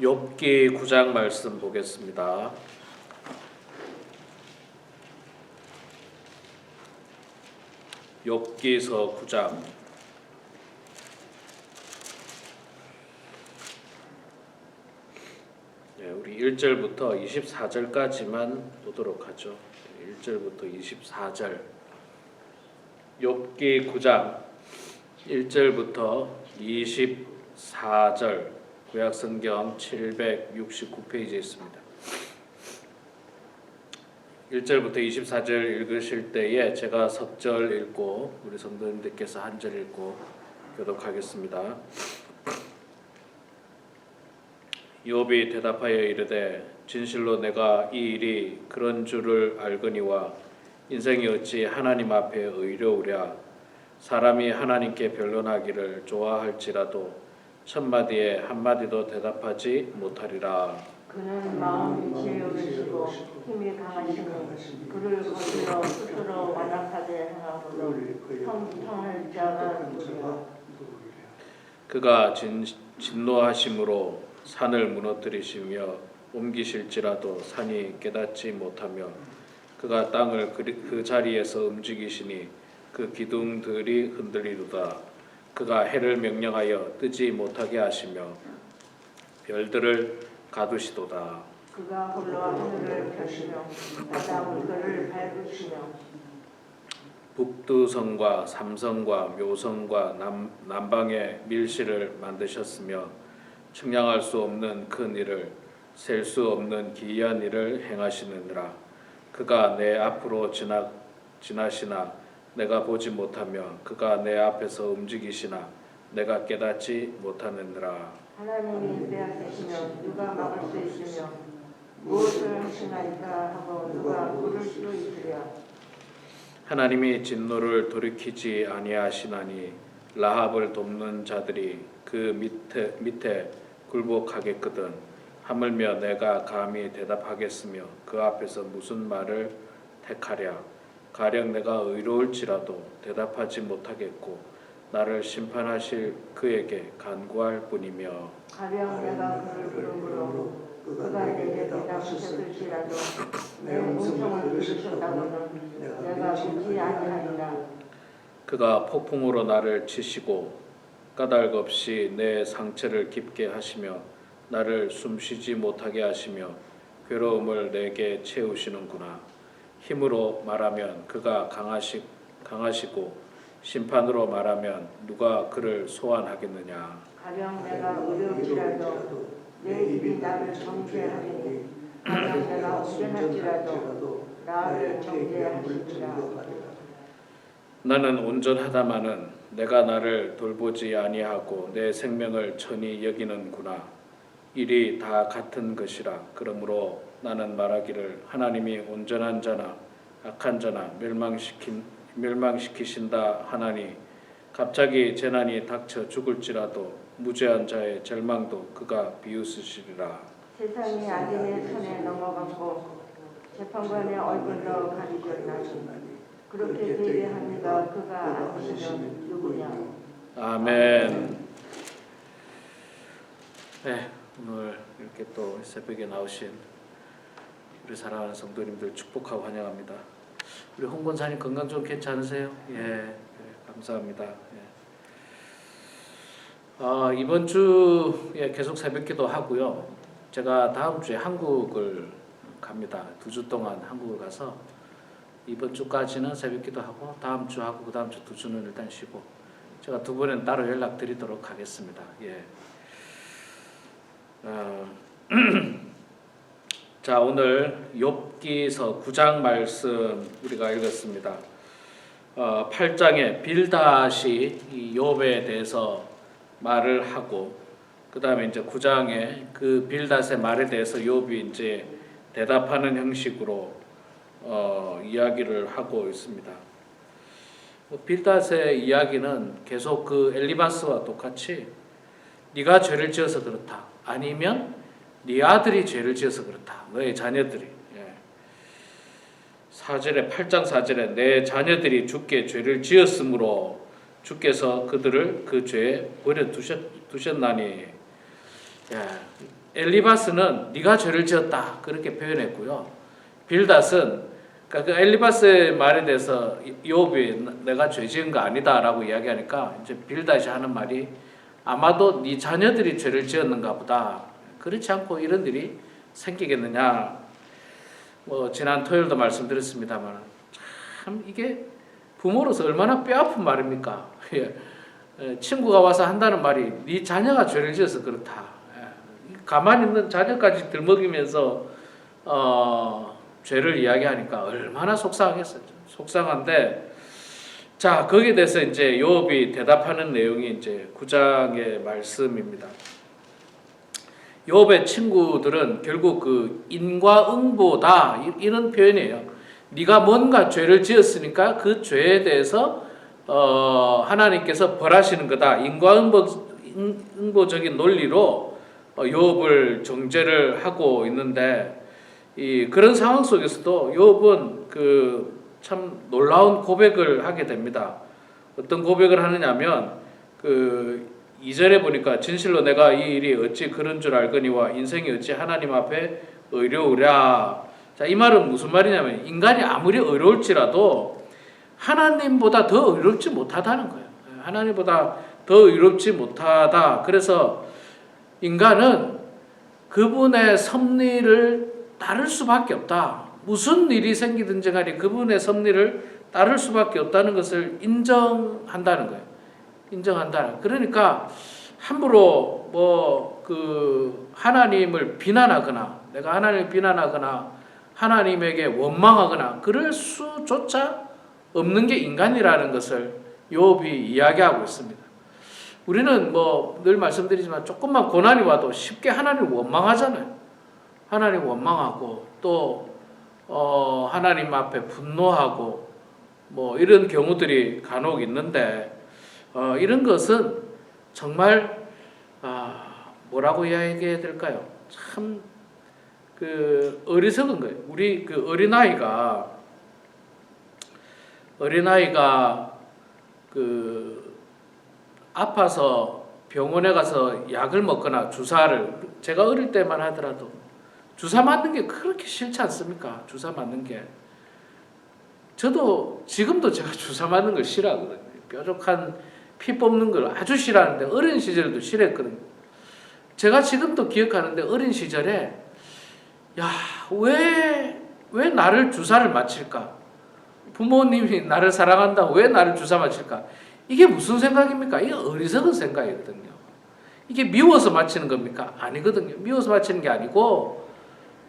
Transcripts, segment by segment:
욥기 9장 말씀 보겠습니다. 욥기서 9장 우리 1절부터 24절까지만 보도록 하죠. 1절부터 24절 욥기 9장 1절부터 24절 구약성경 769페이지에 있습니다. 1절부터 24절 읽으실 때에 제가 석 절 읽고 우리 성도님들께서 한 절 읽고 교독하겠습니다. 욥이 대답하여 이르되 진실로 내가 이 일이 그런 줄을 알거니와 인생이 어찌 하나님 앞에 의로우랴. 사람이 하나님께 변론하기를 좋아할지라도 첫마디에 한마디도 대답하지 못하리라. 그는 마음이 지혜로우시고 힘이 강하시니 그를 거슬러 스스로 완악하게 행하므로 평탄할 자가 누구리라. 그가 진노하심으로 산을 무너뜨리시며 옮기실지라도 산이 깨닫지 못하며 그가 땅을 그 자리에서 움직이시니 그 기둥들이 흔들리도다. 그가 해를 명령하여 뜨지 못하게 하시며 별들을 가두시도다. 그가 홀로 하늘을 펴시며 바다 물결을 밟으시며 북두성과 삼성과 묘성과 남방의 밀실을 만드셨으며 측량할 수 없는 큰 일을 셀 수 없는 기이한 일을 행하시느니라. 그가 내 앞으로 지나시나 내가 보지 못하며 그가 내 앞에서 움직이시나 내가 깨닫지 못하느니라. 하나님이 빼앗으시면 누가 막을 수 있으며 무엇을 하시나이까 하고 누가 물을 수 있으랴. 하나님이 진노를 돌이키지 아니하시나니 라합을 돕는 자들이 그 밑에 굴복하겠거든. 하물며 내가 감히 대답하겠으며 그 앞에서 무슨 말을 택하랴. 가령 내가 의로울지라도 대답하지 못하겠고 나를 심판하실 그에게 간구할 뿐이며 가령 내가 그를 부르므로 그가 내게 대답하셨을지라도 내 음성을 들으셨다고는 내가 믿지 아니하리라. 그가 폭풍으로 나를 치시고 까닭 없이 내 상처를 깊게 하시며 나를 숨쉬지 못하게 하시며 괴로움을 내게 채우시는구나. 힘으로 말하면 그가 강하시고 심판으로 말하면 누가 그를 소환하겠느냐. 가령 내가 의로울지라도 내 입이 나를 정죄하리니 가령 내가 온전할지라도 나를 정죄하시리라. 나는 온전하다마는 내가 나를 돌보지 아니하고 내 생명을 천히 여기는구나. 일이 다 같은 것이라. 그러므로 나는 말하기를 하나님이 온전한 자나 악한 자나 멸망시키신다 하나니 갑자기 재난이 닥쳐 죽을지라도 무죄한 자의 절망도 그가 비웃으시리라. 세상이 악인의 손에 넘어갔고 재판관의 얼굴로 가리졌나니 그렇게 대비합니다. 그가 아니시면 누구냐. 아멘. 네, 오늘 이렇게 또 새벽에 나오신 우리 사랑하는 성도님들 축복하고 환영합니다. 우리 홍 권사님 건강 좀 괜찮으세요? 예, 감사합니다. 이번 주에 계속 새벽기도 하고요. 제가 다음 주에 한국을 갑니다. 2주 동안 한국을 가서 이번 주까지는 새벽기도 하고 다음 주 하고 그 다음 주 2주는 일단 쉬고 제가 두 번은 따로 연락드리도록 하겠습니다. 예. 자, 오늘 욥기서 9장 말씀 우리가 읽었습니다. 8장에 빌닷이 이 욥에 대해서 말을 하고 그 다음에 이제 9장에 그 빌닷의 말에 대해서 욥이 이제 대답하는 형식으로 이야기를 하고 있습니다. 빌닷의 이야기는 계속 그 엘리바스와 똑같이 네가 죄를 지어서 그렇다. 아니면 네 아들이 죄를 지어서 그렇다. 너의 자녀들이. 8장 4절에 내 자녀들이 주께 죄를 지었으므로 주께서 그들을 그 죄에 버려 두셨나니 예, 엘리바스는 네가 죄를 지었다 그렇게 표현했고요. 빌닷은 그러니까 그 엘리바스의 말에 대해서 욥이 내가 죄 지은 거 아니다라고 이야기하니까 이제 빌닷이 하는 말이 아마도 네 자녀들이 죄를 지었는가 보다. 그렇지 않고 이런 일이 생기겠느냐. 뭐 지난 토요일도 말씀드렸습니다만 참 이게 부모로서 얼마나 뼈아픈 말입니까? 친구가 와서 한다는 말이 네 자녀가 죄를 지어서 그렇다. 가만히 있는 자녀까지 들먹이면서 죄를 이야기하니까 얼마나 속상하겠어요. 속상한데 자 거기에 대해서 이제 욥이 대답하는 내용이 이제 9장의 말씀입니다. 욥의 친구들은 결국 그 인과응보다 이런 표현이에요. 네가 뭔가 죄를 지었으니까 그 죄에 대해서 하나님께서 벌하시는 거다. 인과응보적인 논리로 욥을 정죄를 하고 있는데 그런 상황 속에서도 욥은 그 참 놀라운 고백을 하게 됩니다. 어떤 고백을 하느냐면 그 2절에 보니까 진실로 내가 이 일이 어찌 그런 줄 알거니와 인생이 어찌 하나님 앞에 의로우랴. 자, 이 말은 무슨 말이냐면 인간이 아무리 의로울지라도 하나님보다 더 의롭지 못하다는 거예요. 하나님보다 더 의롭지 못하다. 그래서 인간은 그분의 섭리를 따를 수밖에 없다. 무슨 일이 생기든지 간에 그분의 섭리를 따를 수밖에 없다는 것을 인정한다는 거예요. 인정한다. 그러니까 함부로 뭐 그 하나님을 비난하거나 내가 하나님을 비난하거나 하나님에게 원망하거나 그럴 수조차 없는 게 인간이라는 것을 욥이 이야기하고 있습니다. 우리는 뭐 늘 말씀드리지만 조금만 고난이 와도 쉽게 하나님을 원망하잖아요. 하나님 원망하고 또 하나님 앞에 분노하고 뭐 이런 경우들이 간혹 있는데 이런 것은 정말 뭐라고 이야기해야 될까요? 참 그 어리석은 거예요. 우리 그 어린아이가 그 아파서 병원에 가서 약을 먹거나 주사를 제가 어릴 때만 하더라도 주사 맞는 게 그렇게 싫지 않습니까? 주사 맞는 게 저도 지금도 제가 주사 맞는 걸 싫어하거든요. 뾰족한 피 뽑는 걸 아주 싫어하는데 어린 시절에도 싫어했거든요. 제가 지금도 기억하는데 어린 시절에 왜 나를 주사를 맞힐까? 부모님이 나를 사랑한다고 왜 나를 주사 맞힐까? 이게 무슨 생각입니까? 이게 어리석은 생각이거든요. 이게 미워서 맞히는 겁니까? 아니거든요. 미워서 맞히는 게 아니고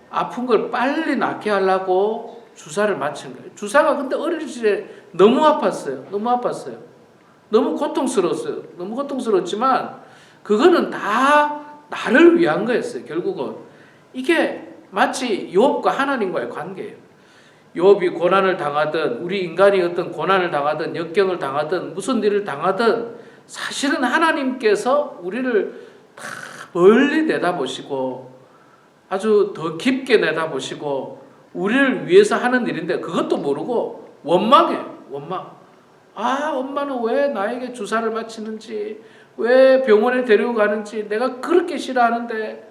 아픈 걸 빨리 낫게 하려고 주사를 맞힌 거예요. 주사가 근데 어릴 시절에 너무 아팠어요. 너무 고통스러웠어요. 너무 고통스러웠지만 그거는 다 나를 위한 거였어요. 결국은 이게 마치 욥과 하나님과의 관계예요. 욥이 고난을 당하든 우리 인간이 어떤 고난을 당하든 역경을 당하든 무슨 일을 당하든 사실은 하나님께서 우리를 다 멀리 내다보시고 아주 더 깊게 내다보시고 우리를 위해서 하는 일인데 그것도 모르고 원망해요. 원망. 엄마는 왜 나에게 주사를 맞히는지 왜 병원에 데리고 가는지 내가 그렇게 싫어하는데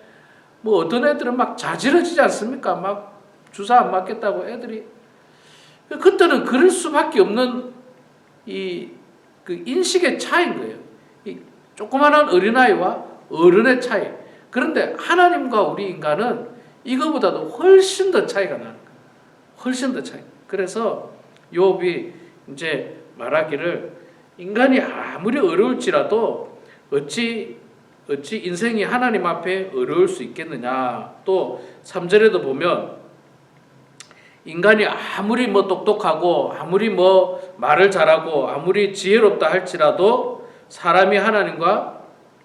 뭐 어떤 애들은 막 자지러지지 않습니까? 막 주사 안 맞겠다고 애들이 그때는 그럴 수밖에 없는 그 인식의 차이인 거예요. 이 조그마한 어린아이와 어른의 차이. 그런데 하나님과 우리 인간은 이거보다도 훨씬 더 차이가 나는 거예요. 훨씬 더 차이. 그래서 욥이 이제 말하기를 인간이 아무리 어려울지라도 어찌 인생이 하나님 앞에 어려울 수 있겠느냐. 또 3절에도 보면 인간이 아무리 뭐 똑똑하고 아무리 뭐 말을 잘하고 아무리 지혜롭다 할지라도 사람이 하나님과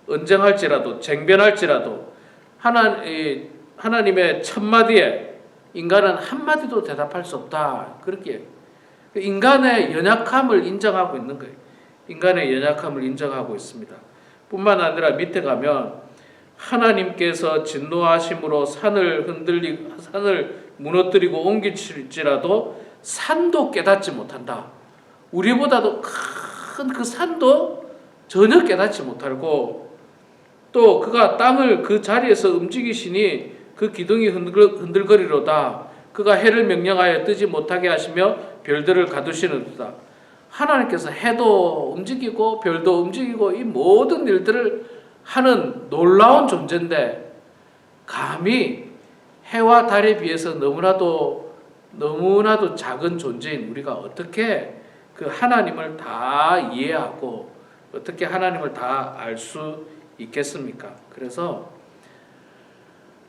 언쟁할지라도 쟁변할지라도 하나님의 첫마디에 인간은 한마디도 대답할 수 없다. 그렇게 인간의 연약함을 인정하고 있는 거예요. 인간의 연약함을 인정하고 있습니다. 뿐만 아니라 밑에 가면 하나님께서 진노하심으로 산을 무너뜨리고 옮길지라도 산도 깨닫지 못한다. 우리보다도 큰 그 산도 전혀 깨닫지 못하고 또 그가 땅을 그 자리에서 움직이시니 그 기둥이 흔들거리로다. 그가 해를 명령하여 뜨지 못하게 하시며 별들을 가두시는도다. 하나님께서 해도 움직이고 별도 움직이고 이 모든 일들을 하는 놀라운 존재인데 감히 해와 달에 비해서 너무나도 작은 존재인 우리가 어떻게 그 하나님을 다 이해하고 어떻게 하나님을 다 알 수 있겠습니까? 그래서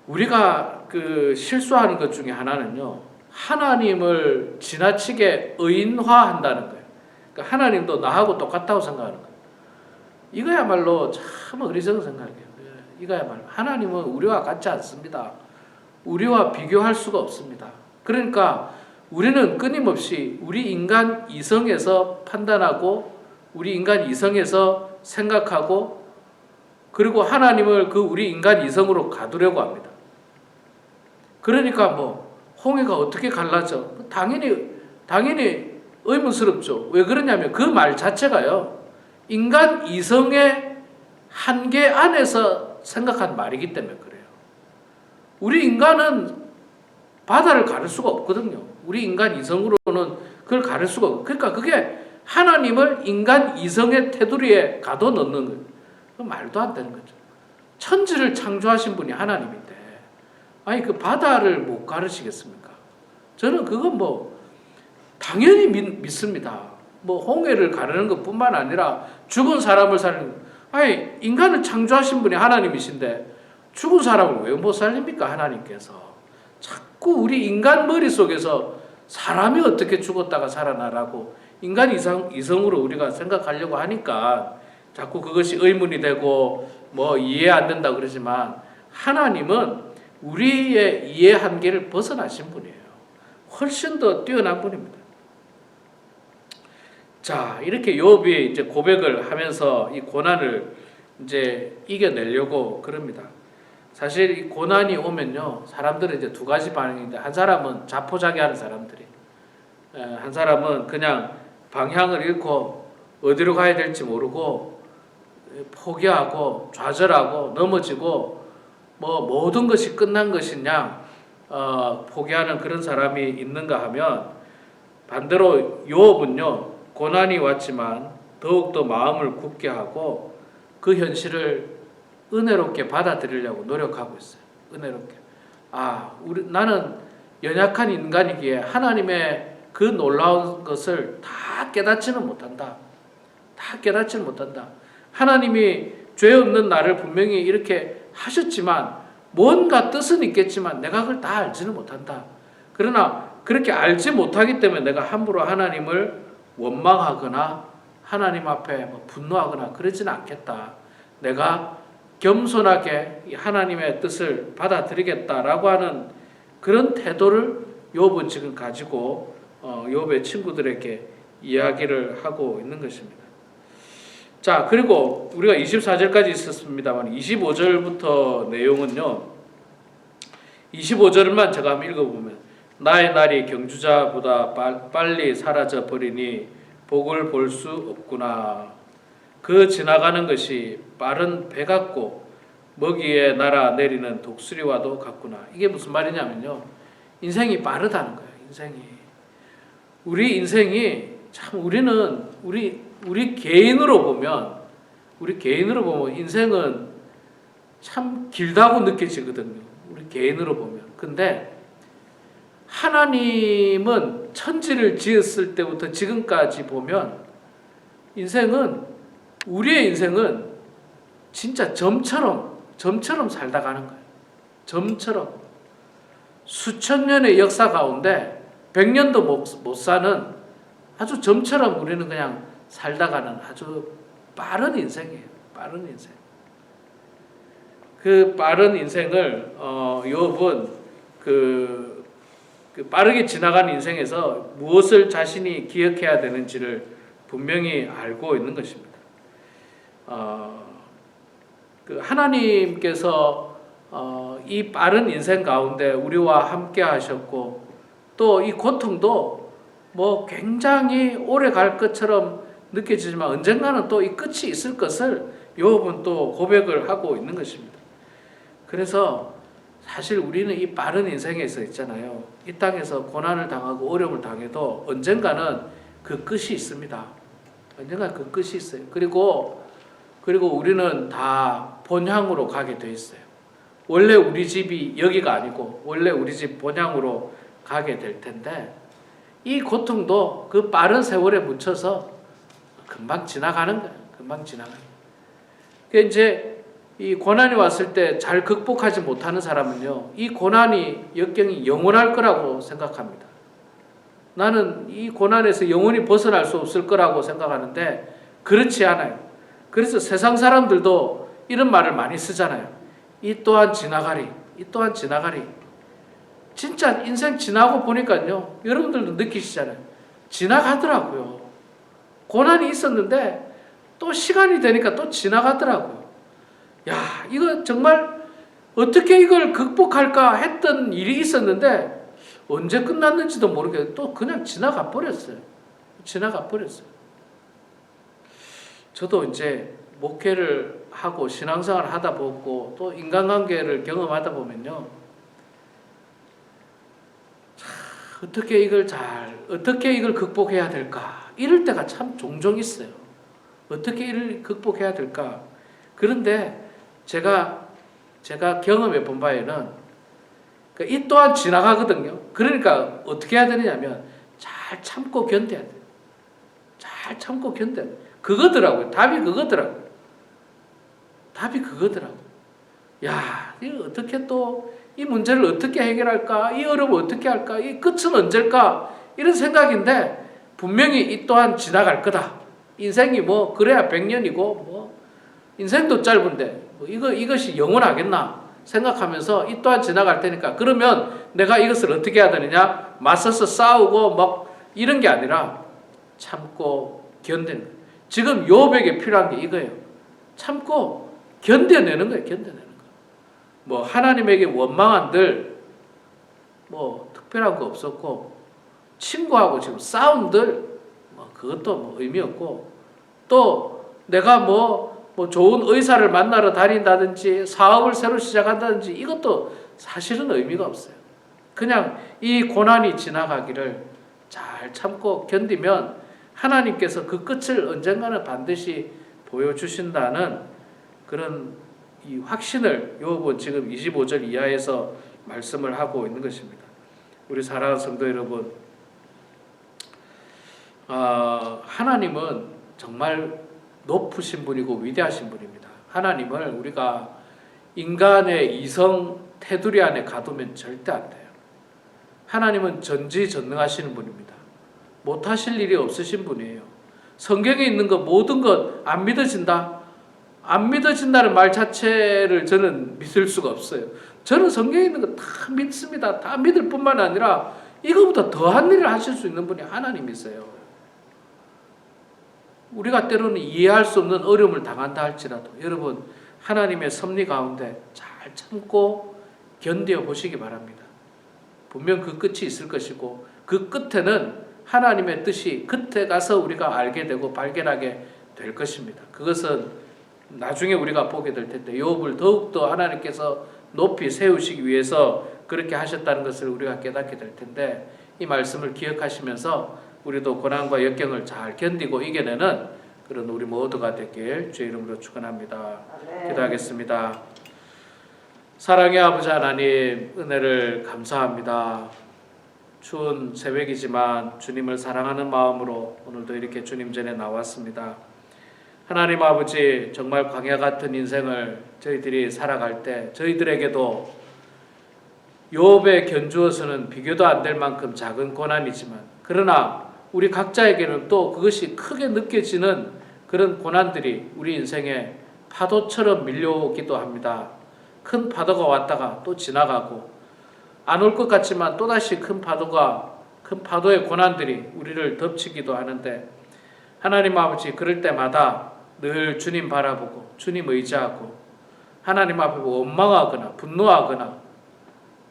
우리가 그 실수하는 것 중에 하나는요, 하나님을 지나치게 의인화한다는 거예요. 그러니까 하나님도 나하고 똑같다고 생각하는 거예요. 이거야말로 참 어리석은 생각이에요. 이거야말로 하나님은 우리와 같지 않습니다. 우리와 비교할 수가 없습니다. 그러니까 우리는 끊임없이 우리 인간 이성에서 판단하고 우리 인간 이성에서 생각하고 그리고 하나님을 그 우리 인간 이성으로 가두려고 합니다. 그러니까 뭐 홍해가 어떻게 갈라져? 당연히 의문스럽죠. 왜 그러냐면 그 말 자체가요, 인간 이성의 한계 안에서 생각한 말이기 때문에 그래요. 우리 인간은 바다를 가를 수가 없거든요. 우리 인간 이성으로는 그걸 가를 수가 없고, 그러니까 그게 하나님을 인간 이성의 테두리에 가둬넣는 거예요. 그 말도 안 되는 거죠. 천지를 창조하신 분이 하나님인데 아니 그 바다를 못 가르치겠습니까? 저는 그건 뭐 당연히 믿습니다. 뭐 홍해를 가르는 것뿐만 아니라 죽은 사람을 살리는, 아니 인간을 창조하신 분이 하나님이신데 죽은 사람을 왜 못 살립니까? 하나님께서 자꾸 우리 인간 머릿속에서 사람이 어떻게 죽었다가 살아나라고 인간 이성으로 우리가 생각하려고 하니까 자꾸 그것이 의문이 되고 뭐 이해 안 된다 그러지만 하나님은 우리의 이해 한계를 벗어나신 분이에요. 훨씬 더 뛰어난 분입니다. 자, 이렇게 욥이 이제 고백을 하면서 이 고난을 이제 이겨내려고 그럽니다. 사실 이 고난이 오면요, 사람들은 이제 두 가지 반응인데, 한 사람은 자포자기하는 사람들이, 한 사람은 그냥 방향을 잃고 어디로 가야 될지 모르고 포기하고 좌절하고 넘어지고 뭐 모든 것이 끝난 것이냐 포기하는 그런 사람이 있는가 하면, 반대로 욥은요, 고난이 왔지만 더욱더 마음을 굳게 하고 그 현실을 은혜롭게 받아들이려고 노력하고 있어요. 은혜롭게. 나는 연약한 인간이기에 하나님의 그 놀라운 것을 다 깨닫지는 못한다. 다 깨닫지는 못한다. 하나님이 죄 없는 나를 분명히 이렇게 하셨지만 뭔가 뜻은 있겠지만 내가 그걸 다 알지는 못한다. 그러나 그렇게 알지 못하기 때문에 내가 함부로 하나님을 원망하거나 하나님 앞에 분노하거나 그러지는 않겠다. 내가 겸손하게 하나님의 뜻을 받아들이겠다라고 하는 그런 태도를 욥은 지금 가지고 욥의 친구들에게 이야기를 하고 있는 것입니다. 자, 그리고 우리가 24절까지 있었습니다만 25절부터 내용은요, 25절만 제가 한번 읽어보면, 나의 날이 경주자보다 빨리 사라져 버리니 복을 볼 수 없구나. 그 지나가는 것이 빠른 배 같고 먹이에 날아 내리는 독수리와도 같구나. 이게 무슨 말이냐면요, 인생이 빠르다는 거예요. 우리 인생이 참, 우리 개인으로 보면 인생은 참 길다고 느껴지거든요. 우리 개인으로 보면. 근데 하나님은 천지를 지었을 때부터 지금까지 보면 우리의 인생은 진짜 점처럼 살다 가는 거예요. 점처럼. 수천 년의 역사 가운데 100년도 못 사는 아주 점처럼 우리는 그냥 살다 가는 아주 빠른 인생이에요. 빠른 인생. 그 빠른 인생을 욥은 그 빠르게 지나가는 인생에서 무엇을 자신이 기억해야 되는지를 분명히 알고 있는 것입니다. 그 하나님께서 이 빠른 인생 가운데 우리와 함께 하셨고, 또 이 고통도 뭐 굉장히 오래 갈 것처럼 느껴지지만 언젠가는 또 이 끝이 있을 것을 욥은 또 고백을 하고 있는 것입니다. 그래서 사실 우리는 이 빠른 인생에서 있잖아요. 이 땅에서 고난을 당하고 어려움을 당해도 언젠가는 그 끝이 있습니다. 언젠가 그 끝이 있어요. 그리고 우리는 다 본향으로 가게 돼 있어요. 원래 우리 집이 여기가 아니고 원래 우리 집 본향으로 가게 될 텐데 이 고통도 그 빠른 세월에 묻혀서 금방 지나가는 거예요. 금방 지나가는 거예요. 그러니까 이제 이 고난이 왔을 때 잘 극복하지 못하는 사람은요, 이 고난이 역경이 영원할 거라고 생각합니다. 나는 이 고난에서 영원히 벗어날 수 없을 거라고 생각하는데 그렇지 않아요. 그래서 세상 사람들도 이런 말을 많이 쓰잖아요. 이 또한 지나가리. 이 또한 지나가리. 진짜 인생 지나고 보니까요, 여러분들도 느끼시잖아요. 지나가더라고요. 고난이 있었는데 또 시간이 되니까 또 지나가더라고요. 야, 이거 정말 어떻게 이걸 극복할까 했던 일이 있었는데 언제 끝났는지도 모르게 또 그냥 지나가 버렸어요. 지나가 버렸어요. 저도 이제 목회를 하고 신앙생활을 하다 보고 또 인간관계를 경험하다 보면요, 어떻게 이걸 극복해야 될까? 이럴 때가 참 종종 있어요. 어떻게 이를 극복해야 될까? 그런데 제가 경험해 본 바에는 이 또한 지나가거든요. 그러니까 어떻게 해야 되느냐면 잘 참고 견뎌야 돼요. 잘 참고 견뎌야 돼요. 그거더라고요. 답이 그거더라고요. 야, 이거 어떻게 또 이 문제를 어떻게 해결할까? 이 어려움을 어떻게 할까? 이 끝은 언제일까? 이런 생각인데 분명히 이 또한 지나갈 거다. 인생이 뭐 그래야 100년이고 뭐 인생도 짧은데 뭐 이것이 영원하겠나 생각하면서 이 또한 지나갈 테니까 그러면 내가 이것을 어떻게 해야 되느냐? 맞서서 싸우고 막 이런 게 아니라 참고 견디는 거예요. 지금 욥에게 필요한 게 이거예요. 참고 견뎌내는 거예요. 견뎌내는 거. 뭐 하나님에게 원망한들 뭐 특별한 거 없었고 친구하고 지금 싸움들 뭐 그것도 뭐 의미 없고 또 내가 뭐 좋은 의사를 만나러 다닌다든지 사업을 새로 시작한다든지 이것도 사실은 의미가 없어요. 그냥 이 고난이 지나가기를 잘 참고 견디면 하나님께서 그 끝을 언젠가는 반드시 보여주신다는 그런 이 확신을 욥은 지금 25절 이하에서 말씀을 하고 있는 것입니다. 우리 사랑하는 성도 여러분, 하나님은 정말 높으신 분이고 위대하신 분입니다. 하나님을 우리가 인간의 이성 테두리 안에 가두면 절대 안 돼요. 하나님은 전지전능하시는 분입니다. 못하실 일이 없으신 분이에요. 성경에 있는 것 모든 것 안 믿어진다? 안 믿어진다는 말 자체를 저는 믿을 수가 없어요. 저는 성경에 있는 거 다 믿습니다. 다 믿을 뿐만 아니라 이거보다 더한 일을 하실 수 있는 분이 하나님이세요. 우리가 때로는 이해할 수 없는 어려움을 당한다 할지라도 여러분 하나님의 섭리 가운데 잘 참고 견뎌 보시기 바랍니다. 분명 그 끝이 있을 것이고 그 끝에는 하나님의 뜻이 끝에 가서 우리가 알게 되고 발견하게 될 것입니다. 그것은 나중에 우리가 보게 될 텐데 욥을 더욱더 하나님께서 높이 세우시기 위해서 그렇게 하셨다는 것을 우리가 깨닫게 될 텐데 이 말씀을 기억하시면서 우리도 고난과 역경을 잘 견디고 이겨내는 그런 우리 모두가 되길 주의 이름으로 축원합니다. 기도하겠습니다. 사랑의 아버지 하나님 은혜를 감사합니다. 추운 새벽이지만 주님을 사랑하는 마음으로 오늘도 이렇게 주님 전에 나왔습니다. 하나님 아버지 정말 광야 같은 인생을 저희들이 살아갈 때 저희들에게도 욥에 견주어서는 비교도 안 될 만큼 작은 고난이지만 그러나 우리 각자에게는 또 그것이 크게 느껴지는 그런 고난들이 우리 인생에 파도처럼 밀려오기도 합니다. 큰 파도가 왔다가 또 지나가고 안 올 것 같지만 또다시 큰 파도의 고난들이 우리를 덮치기도 하는데 하나님 아버지 그럴 때마다 늘 주님 바라보고 주님 의지하고 하나님 앞에 원망하거나 분노하거나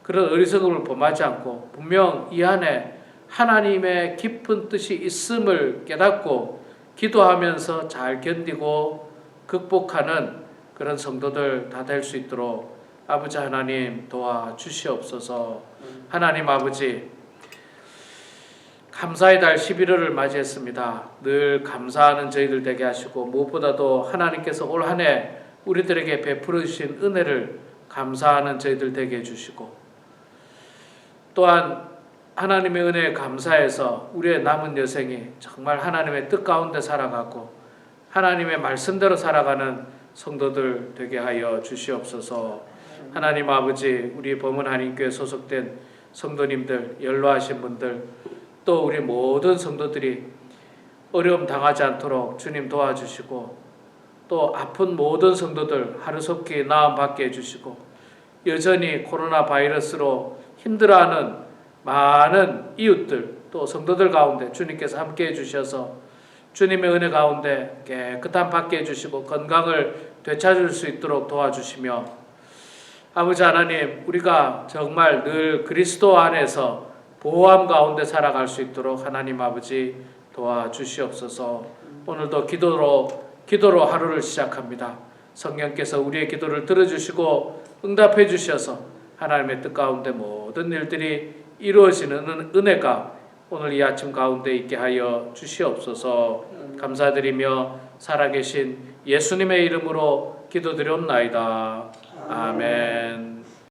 그런 어리석음을 범하지 않고 분명 이 안에 하나님의 깊은 뜻이 있음을 깨닫고 기도하면서 잘 견디고 극복하는 그런 성도들 다 될 수 있도록 아버지 하나님 도와주시옵소서. 하나님 아버지, 감사의 달 11월을 맞이했습니다. 늘 감사하는 저희들 되게 하시고 무엇보다도 하나님께서 올 한 해 우리들에게 베풀어 주신 은혜를 감사하는 저희들 되게 해주시고, 또한 하나님의 은혜에 감사해서 우리의 남은 여생이 정말 하나님의 뜻 가운데 살아가고 하나님의 말씀대로 살아가는 성도들 되게 하여 주시옵소서. 하나님 아버지, 우리 범은 한인교회 소속된 성도님들, 연로하신 분들, 또 우리 모든 성도들이 어려움 당하지 않도록 주님 도와주시고, 또 아픈 모든 성도들 하루속히 나음 받게 해주시고, 여전히 코로나 바이러스로 힘들어하는 많은 이웃들 또 성도들 가운데 주님께서 함께 해주셔서 주님의 은혜 가운데 깨끗함 받게 해주시고 건강을 되찾을 수 있도록 도와주시며, 아버지 하나님, 우리가 정말 늘 그리스도 안에서 보호함 가운데 살아갈 수 있도록 하나님 아버지 도와주시옵소서. 오늘도 기도로 하루를 시작합니다. 성령께서 우리의 기도를 들어주시고 응답해 주셔서 하나님의 뜻 가운데 모든 일들이 이루어지는 은혜가 오늘 이 아침 가운데 있게 하여 주시옵소서. 감사드리며 살아계신 예수님의 이름으로 기도드리옵나이다. 아멘.